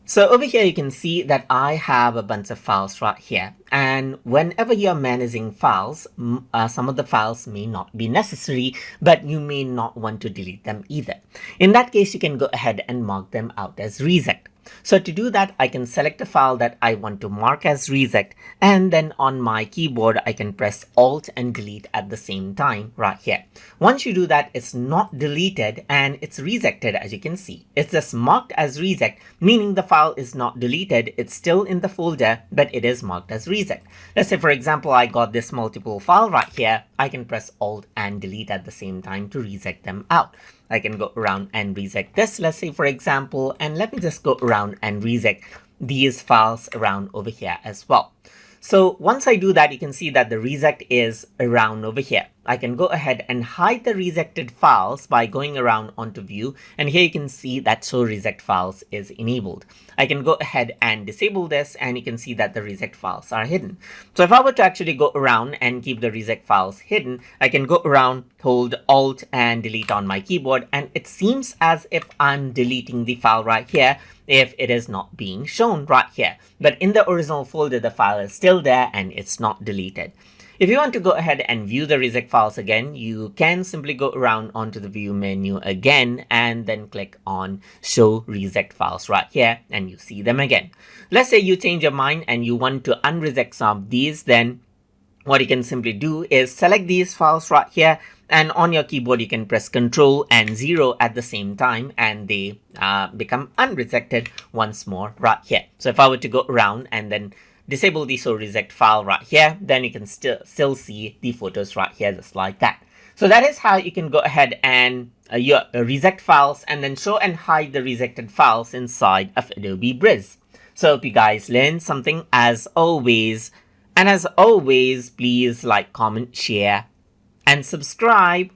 So over here, you can see that I have a bunch of files right here. And whenever you're managing files, some of the files may not be necessary, but you may not want to delete them either. In that case, you can go ahead and mark them out as reject. So to do that, I can select a file that I want to mark as reject, and then on my keyboard, I can press Alt and Delete at the same time right here. Once you do that, it's not deleted and it's rejected, as you can see. It's just marked as reject, meaning the file is not deleted. It's still in the folder, but it is marked as reject. Let's say, for example, I got this multiple file right here. I can press Alt and Delete at the same time to reject them out. I can go around and reject this, let's say, for example, and let me just go around and reject these files around over here as well. So once I do that, you can see that the reject is around over here. I can go ahead and hide the rejected files by going around onto view, and here you can see that show reject files is enabled. I can go ahead and disable this, and you can see that the reject files are hidden. So if I were to actually go around and keep the reject files hidden, I can go around, hold Alt and Delete on my keyboard, and it seems as if I'm deleting the file right here if it is not being shown right here. But in the original folder, the file is still there and it's not deleted. If you want to go ahead and view the reject files again, you can simply go around onto the view menu again and then click on show reject files right here and you see them again. Let's say you change your mind and you want to unreject some of these, then what you can simply do is select these files right here, and on your keyboard you can press Ctrl and 0 at the same time and they become unrejected once more right here. So if I were to go around and then disable the show reject file right here, then you can still see the photos right here just like that. So that is how you can go ahead and reject files and then show and hide the rejected files inside of Adobe Bridge. So hope you guys learned something as always. And as always, please like, comment, share, and subscribe.